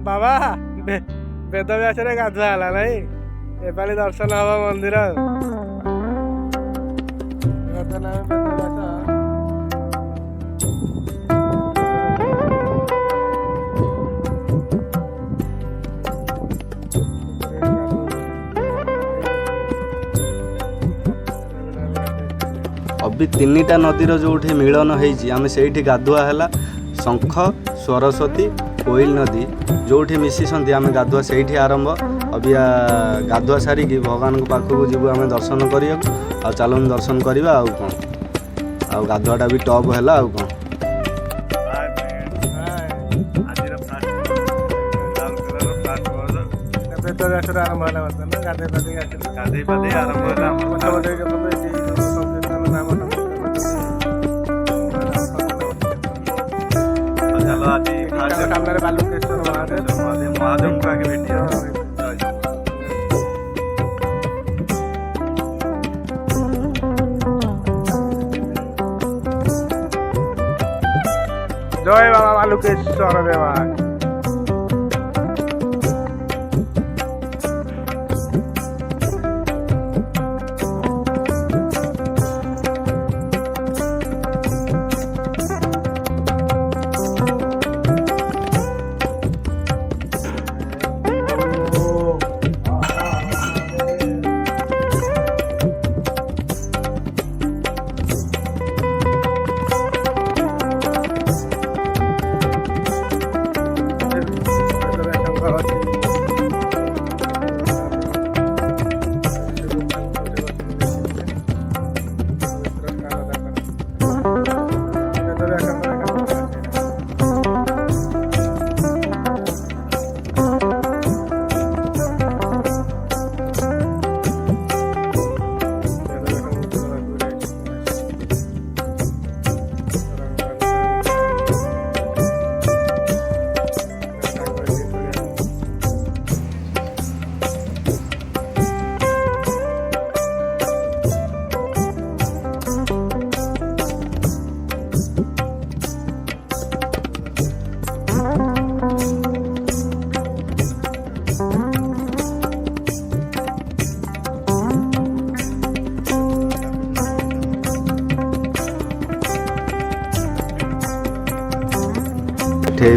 ବାବା ବେଦବ୍ୟାସରେ ଗାଧୁଆ ହେଲା ନାଇଁ ଏପାଳି ଦର୍ଶନ ହବ ମନ୍ଦିର अभी तीनटा नदीर जो मिलन होमें से गाधुआ है शंख सरस्वती कोइल नदी जो मिसी आम गाधुआ से आरंभ अभी गाधुआ सारिकी भगवान पाखक जीव आम दर्शन करा चलन दर्शन करवा कौन आ गाधुआटा भी टप है कौन आरंभ है गाधे आरंभ सामने बालुकेश्वर महादेव महादेव को आगे भेटिए जय बाबा बालुकेश्वर देवा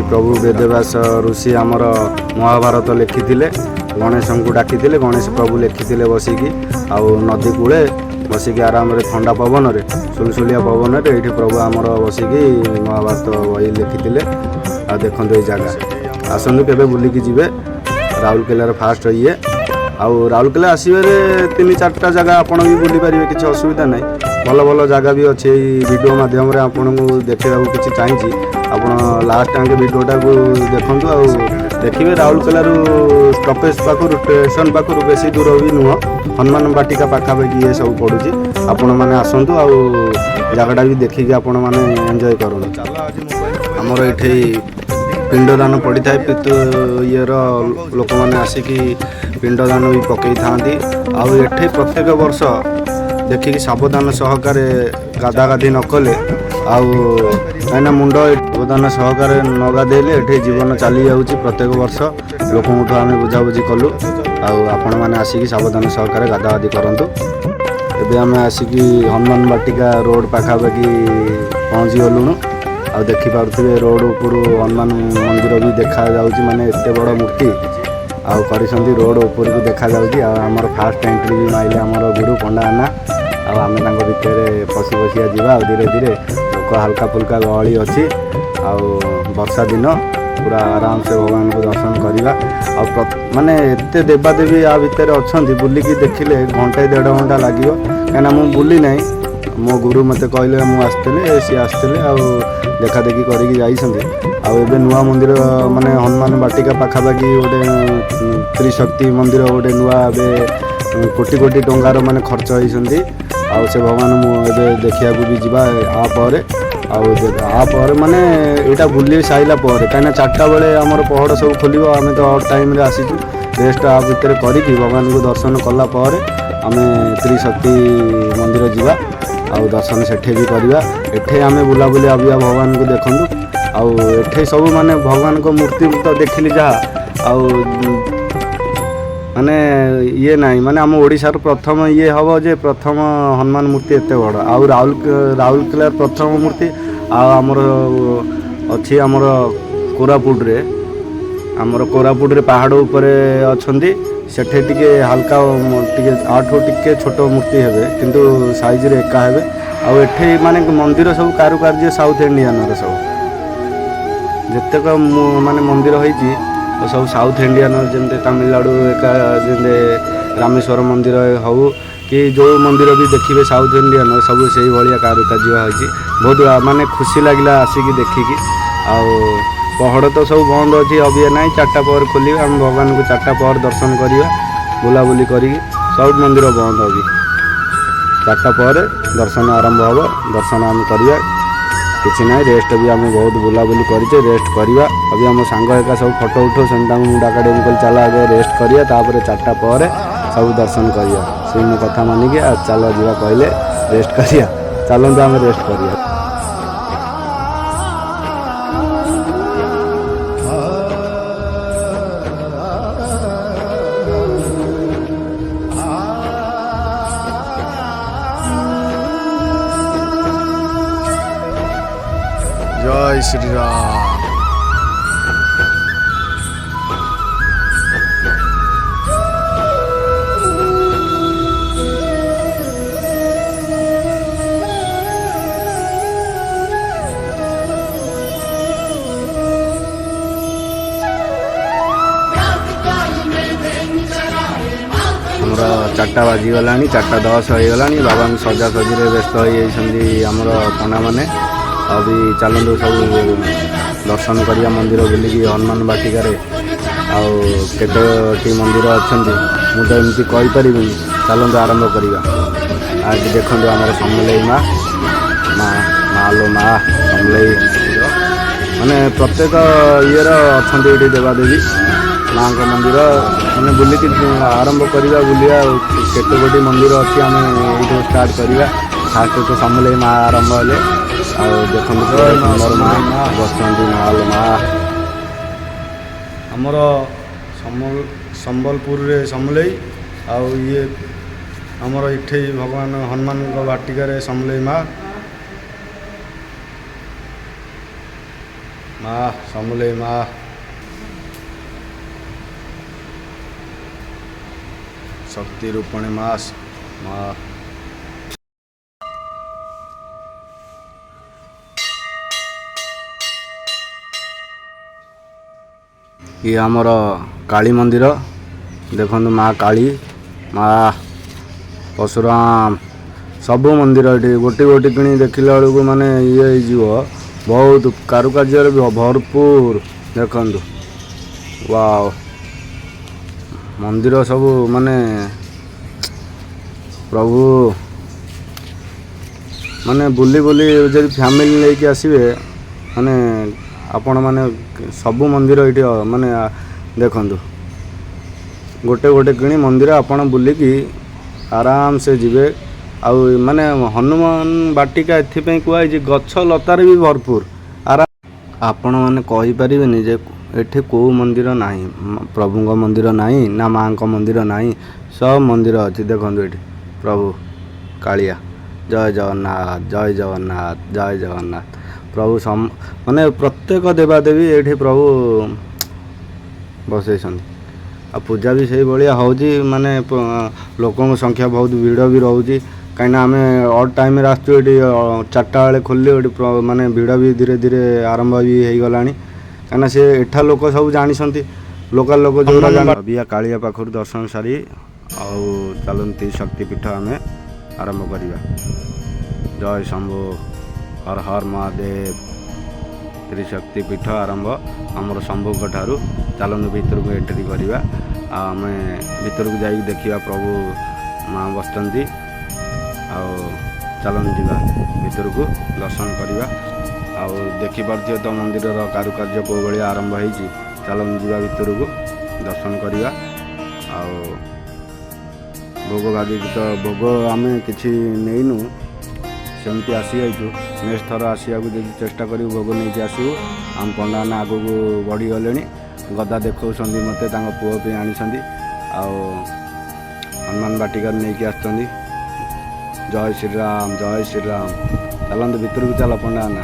प्रभु वेदव्यास ऋषि आमर महाभारत लिखिथिले गणेश को डाकिथिले गणेश प्रभु लिखिथिले बसिकी आउ नदी कूले बसिकी आराम रे ठंडा पवन रे सुलसुलिया पवन रे एठी प्रभु आमर बसिकी महाभारत बही लिखिथिले आ देखंतु ए जगह आसंतु केबे बुलिकी जिवे राउरकेला रे फास्ट ये आउ राउरकेला आसीबे 3-4टा जगह आपण भी बुली परिबे किछ असुविधा नै भल भल जगह भी अच्छे वीडियो माध्यम रे आपण को देखा किसी चाहिए आप लास्ट टाइम वीडियोटा को देखूँ आ देखिए राउरकेला स्टपेज पाखु स्टेशन पाखु बेसी दूर भी नुह हनुमान बाटिका पाखापाखि ये सब पड़ू आपण मैंने आसतु आ जगटा भी देखिए आपण मैंने एंजॉय करूँ आमर ये पिंडदान पड़ी था पितृ ये लोक मैंने आसिकी पिंडदान भी पकई था आठे प्रत्येक वर्ष देखिए सावधान सहकार गाधागाधि न कले आईना मुंड सावधान सहकार न गाधेले ये जीवन चली जाऊँगी प्रत्येक वर्ष लोक आम बुझाबुझी कलु आपण मैंने आसिकी सावधान सहकार गाधागाधि करूँ एवं आम आसिकी हनुमान बाटिका रोड पाखापाखि पहुँची गलुणु आ देखिपे रोड उपरू हनुमान मंदिर भी देखा जाऊँगी माने एते बड़ मूर्ति आउरी रोड उपर को देखा आमर फास्ट एंट्री भी माइले आमर गुरु पंडा आना आम भितर पशि पशिया जा धीरे धीरे लोक हल्का फुल्का गहली अच्छी वर्षा दिन पूरा आराम से भगवान को दर्शन करवा माने एते देवादेवी आ भितर अच्छा बुलिकी देखिले घंटे 1.5 घंटा लगे कहीं मुझे बुली ना मो गुरु मत कहले मुझे सी आसते देखा देखी करके जाइए नुआ मंदिर माने हनुमान बाटिका पाखापाखि गोटे त्रिशक्ति मंदिर गोटे नुआ कोटी कोटी टंकार माने खर्च होती से भगवान मुझे देखा भी जावा आपर माने यहाँ बुले सारा कहीं 4टा बेले आमर पहड़ सब खोल आम तो टाइम आसीचु रेस्ट आ भितर करी भगवान को दर्शन कलापर आम त्रिशक्ति मंदिर जावा दर्शन सेठे भी करवा एठे आम बुलाबुली अबिया भगवान को देखूँ ଆଉ ଏଠି ସବୁ ମାନେ ଭଗବାନଙ୍କ ମୂର୍ତ୍ତି ତ ଦେଖିଲି ଯାହା ଆଉ ମାନେ ଇଏ ନାହିଁ ମାନେ ଆମ ଓଡ଼ିଶାର ପ୍ରଥମ ଇଏ ହେବ ଯେ ପ୍ରଥମ ହନୁମାନ ମୂର୍ତ୍ତି ଏତେ ବଡ଼ ଆଉ ରାଉରକେଲାର ପ୍ରଥମ ମୂର୍ତ୍ତି ଆଉ ଆମର ଅଛି ଆମର କୋରାପୁଟରେ ପାହାଡ଼ ଉପରେ ଅଛନ୍ତି ସେଠି ଟିକେ ହାଲକା ଟିକେ ଆଠୁ ଟିକେ ଛୋଟ ମୂର୍ତ୍ତି ହେବେ କିନ୍ତୁ ସାଇଜରେ ଏକା ହେବେ ଆଉ ଏଠି ମାନେ ମନ୍ଦିର ସବୁ କାରୁକାର୍ଯ୍ୟ ସାଉଥ ଇଣ୍ଡିଆନର ସବୁ ଯେତେକ ମାନେ ମନ୍ଦିର ହେଇଛି ସବୁ ସାଉଥ ଇଣ୍ଡିଆନର ଯେମିତି ତାମିଲନାଡ଼ୁ ଏକା ଯେମିତି ରାମେଶ୍ୱର ମନ୍ଦିର ହଉ କି ଯେଉଁ ମନ୍ଦିର ବି ଦେଖିବେ ସାଉଥ ଇଣ୍ଡିଆନର ସବୁ ସେଇଭଳିଆ କାରୁକାର୍ଯ୍ୟ ହେଇଛି ବହୁତ ମାନେ ଖୁସି ଲାଗିଲା ଆସିକି ଦେଖିକି ଆଉ ପହଡ଼ ତ ସବୁ ବନ୍ଦ ଅଛି ଅବିକା ନାହିଁ 4ଟା ପରେ ଖୋଲିବା ଆମେ ଭଗବାନଙ୍କୁ 4ଟା ପରେ ଦର୍ଶନ କରିବା ବୁଲାବୁଲି କରିକି ସବୁ ମନ୍ଦିର ବନ୍ଦ ହେବ 4ଟା ପରେ ଦର୍ଶନ ଆରମ୍ଭ ହେବ ଦର୍ଶନ ଆମେ କରିବା କିଛି ନାହିଁ ରେଷ୍ଟ ବି ଆମେ ବହୁତ ବୁଲାବୁଲି କରିଛେ ରେଷ୍ଟ କରିବା ଅବି ଆମ ସାଙ୍ଗ ଏକା ସବୁ ଫଟୋ ଉଠାଉଛନ୍ତି ତାଙ୍କୁ ମୁଁ ଡାକାଡି କହିଲି ଚାଲ ଆଗେ ରେଷ୍ଟ କରିବା ତାପରେ 4ଟା ପରେ ସବୁ ଦର୍ଶନ କରିବା ସେଇ ମୋ କଥା ମାନିକି ଆଉ ଚାଲ ଯିବା କହିଲେ ରେଷ୍ଟ କରିବା ଚାଲନ୍ତୁ ଆମେ ରେଷ୍ଟ କରିବା जय श्री राम। ଆମର 4ଟା ବାଜିଗଲାଣି 4:10 ହେଇଗଲାଣି ବାବାଙ୍କୁ ସଜାସଜିରେ ବ୍ୟସ୍ତ ହେଇଯାଇଛନ୍ତି ଆମର ପଣ୍ଡାମାନେ ଆଉ ବି ଚାଲନ୍ତୁ ସବୁ ଦର୍ଶନ କରିବା ମନ୍ଦିର ବୁଲିକି ହନୁମାନ ବାଟିକାରେ ଆଉ କେତୋଟି ମନ୍ଦିର ଅଛନ୍ତି ମୁଁ ତ ଏମିତି କହିପାରିବିନି ଚାଲନ୍ତୁ ଆରମ୍ଭ କରିବା ଆଜି ଦେଖନ୍ତୁ ଆମର ସମଲେଇ ମା ଲୋ ମା ସମଲେଇ ମାନେ ପ୍ରତ୍ୟେକ ଇଏର ଅଛନ୍ତି ଏଠି ଦେବାଦେବୀ ମାଙ୍କ ମନ୍ଦିର ମାନେ ବୁଲିକି ଆରମ୍ଭ କରିବା ବୁଲିବା କେତେ ଗୋଟି ମନ୍ଦିର ଅଛି ଆମେ ଏଇଠୁ ଷ୍ଟାର୍ଟ କରିବା ଫାଷ୍ଟ ତ ସମଲେଇ ମା ଆରମ୍ଭ ହେଲେ ଆଉ ଦେଖନ୍ତୁ ସୁନ୍ଦର ମା ବସିଛନ୍ତି ମା ଲୋ ମା ଆମର ସମ୍ବଲପୁରରେ ସମଲେଇ ଆଉ ଇଏ ଆମର ଏଠି ଭଗବାନ ହନୁମାନଙ୍କ ବାଟିକାରେ ସମଲେଇ ମା ସମଲେଇ ମା ଶକ୍ତି ରୂପଣୀ ମା ଇଏ ଆମର କାଳୀ ମନ୍ଦିର ଦେଖନ୍ତୁ ମା କାଳୀ ମା ପଶୁରାମ ସବୁ ମନ୍ଦିର ଏଠି ଗୋଟି ଗୋଟି କିଣି ଦେଖିଲା ବେଳକୁ ମାନେ ଇଏ ହେଇଯିବ ବହୁତ କାରୁକାର୍ଯ୍ୟରେ ଭରପୁର ଦେଖନ୍ତୁ ୱାଓ ମନ୍ଦିର ସବୁ ମାନେ ପ୍ରଭୁ ମାନେ ବୁଲି ବୁଲି ଯଦି ଫ୍ୟାମିଲି ନେଇକି ଆସିବେ ମାନେ ଆପଣମାନେ ସବୁ ମନ୍ଦିର ଏଇଠି ମାନେ ଦେଖନ୍ତୁ ଗୋଟେ ଗୋଟେ କିଣି ମନ୍ଦିର ଆପଣ ବୁଲିକି ଆରାମସେ ଯିବେ ଆଉ ମାନେ ହନୁମାନ ବାଟିକା ଏଥିପାଇଁ କୁହାଯାଇଛି ଗଛ ଲତାରେ ବି ଭରପୁର ଆପଣମାନେ କହିପାରିବେନି ଯେ ଏଠି କେଉଁ ମନ୍ଦିର ନାହିଁ ପ୍ରଭୁଙ୍କ ମନ୍ଦିର ନାହିଁ ନା ମାଙ୍କ ମନ୍ଦିର ନାହିଁ ସବୁ ମନ୍ଦିର ଅଛି ଦେଖନ୍ତୁ ଏଠି ପ୍ରଭୁ କାଳିଆ ଜୟ ଜଗନ୍ନାଥ ଜୟ ଜଗନ୍ନାଥ ଜୟ ଜଗନ୍ନାଥ ପ୍ରଭୁ ମାନେ ପ୍ରତ୍ୟେକ ଦେବାଦେବୀ ଏଇଠି ପ୍ରଭୁ ବସେଇଛନ୍ତି ଆଉ ପୂଜା ବି ସେଇଭଳିଆ ହେଉଛି ମାନେ ଲୋକଙ୍କ ସଂଖ୍ୟା ବହୁତ ଭିଡ଼ ବି ରହୁଛି କାହିଁକିନା ଆମେ ଅଡ୍ ଟାଇମ୍ରେ ଆସୁଛୁ ଏଠି 4ଟା ବେଳେ ଖୋଲିଲେ ଏଠି ମାନେ ଭିଡ଼ ବି ଧୀରେ ଧୀରେ ଆରମ୍ଭ ବି ହେଇଗଲାଣି କାହିଁକିନା ସେ ଏଠା ଲୋକ ସବୁ ଜାଣିଛନ୍ତି ଲୋକାଲ ଲୋକ ଯେଉଁଟା ଅବିକା କାଳିଆ ପାଖରୁ ଦର୍ଶନ ସାରି ଆଉ ଚାଲନ୍ତି ଶକ୍ତିପୀଠ ଆମେ ଆରମ୍ଭ କରିବା ଜୟ ଶମ୍ଭୁ ହର ହର ମହାଦେବ ତ୍ରିଶକ୍ତି ପୀଠ ଆରମ୍ଭ ଆମର ଶମ୍ଭୁଙ୍କ ଠାରୁ ଚାଲନ୍ତୁ ଭିତରକୁ ଏଣ୍ଟ୍ରି କରିବା ଆଉ ଆମେ ଭିତରକୁ ଯାଇକି ଦେଖିବା ପ୍ରଭୁ ମା ବସିଛନ୍ତି ଆଉ ଚାଲନ୍ତୁ ଯିବା ଭିତରକୁ ଦର୍ଶନ କରିବା ଆଉ ଦେଖିପାରୁଥିବେ ତ ମନ୍ଦିରର କାରୁକାର୍ଯ୍ୟ କେଉଁ ଭଳିଆ ଆରମ୍ଭ ହେଇଛି ଚାଲନ୍ତୁ ଯିବା ଭିତରକୁ ଦର୍ଶନ କରିବା ଆଉ ଭୋଗ ଭାଗିକି ତ ଭୋଗ ଆମେ କିଛି ନେଇନୁ ସେମିତି ଆସିଯାଇଛୁ ନେକ୍ସଟ ଥର ଆସିବାକୁ ଯଦି ଚେଷ୍ଟା କରିବୁ ଭୋଗ ନେଇକି ଆସିବୁ। ଆମ ପଣ୍ଡାମାନେ ଆଗକୁ ବଢ଼ିଗଲେଣି। ଗଦା ଦେଖାଉଛନ୍ତି ମୋତେ, ତାଙ୍କ ପୁଅ ପାଇଁ ଆଣିଛନ୍ତି ଆଉ ହନୁମାନ ବାଟିକାରୁ ନେଇକି ଆସିଛନ୍ତି। ଜୟ ଶ୍ରୀରାମ ଜୟ ଶ୍ରୀରାମ। ଚାଲନ୍ତୁ ଭିତରକୁ ଚାଲ ପଣ୍ଡାମାନେ।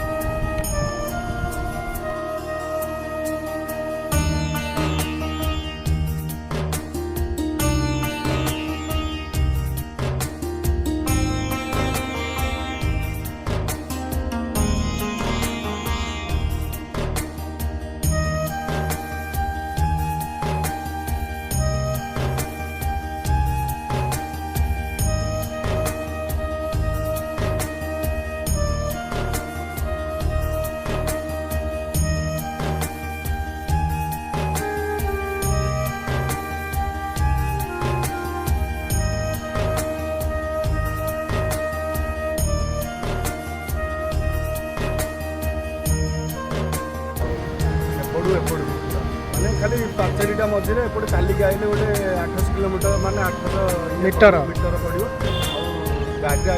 ଏପଟୁ ମାନେ ଖାଲି ପାଚେରୀଟା ମଝିରେ ଏପଟେ ଚାଲିକି ଆଇଲେ ଗୋଟେ 800 କିଲୋମିଟର ମାନେ 800 ମିଟର ପଡ଼ିବ। ଆଉ ଗାଜା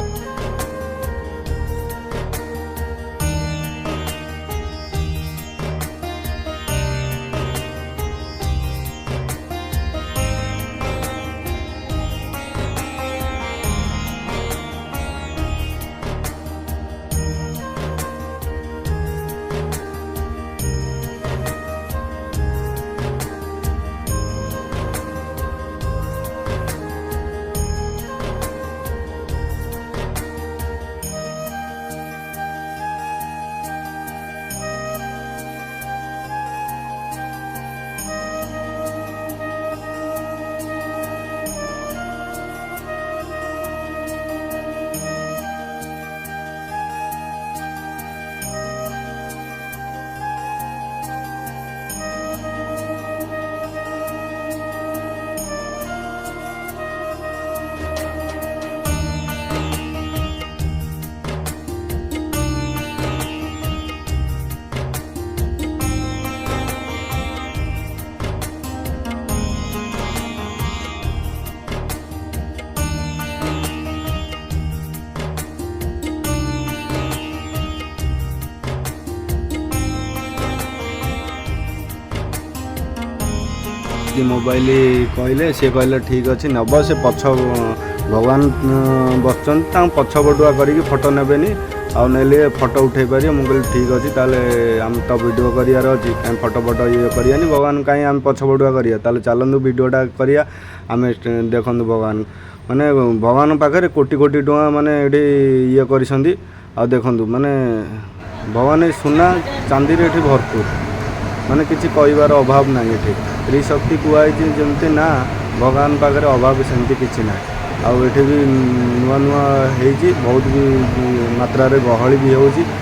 ମୋବାଇଲ କହିଲେ, ସେ କହିଲେ ଠିକ୍ ଅଛି ନେବ। ସେ ପଛ ଭଗବାନ ବସିଛନ୍ତି, ତାଙ୍କୁ ପଛ ପଟୁଆ କରିକି ଫଟୋ ନେବେନି, ଆଉ ନେଲେ ଫଟୋ ଉଠାଇ ପାରିବେ। ମୁଁ କହିଲି ଠିକ୍ ଅଛି, ତାହେଲେ ଆମେ ତ ଭିଡ଼ିଓ କରିବାର ଅଛି, କାହିଁ ଫଟୋ ଇଏ କରିବାନି, ଭଗବାନ କାହିଁ ଆମେ ପଛ ପଟୁଆ କରିବା। ତାହେଲେ ଚାଲନ୍ତୁ ଭିଡ଼ିଓଟା କରିବା। ଆମେ ଦେଖନ୍ତୁ ଭଗବାନ ମାନେ ଭଗବାନଙ୍କ ପାଖରେ କୋଟି କୋଟି ଟଙ୍କା ମାନେ ଏଠି ଇଏ କରିଛନ୍ତି। ଆଉ ଦେଖନ୍ତୁ ମାନେ ଭଗବାନ ସୁନା ଚାନ୍ଦିରେ ଏଠି ଭରପୁର, ମାନେ କିଛି କହିବାର ଅଭାବ ନାହିଁ। ଏଠି ତ୍ରିଶକ୍ତି କୁହାଯାଇଛି ଯେମିତି ନା, ଭଗବାନ ପାଖରେ ଅଭାବ ସେମିତି କିଛି ନାହିଁ। ଆଉ ଏଠି ବି ନୂଆ ନୂଆ ହେଇଛି, ବହୁତ ବି ମାତ୍ରାରେ ଗହଳି ବି ହେଉଛି।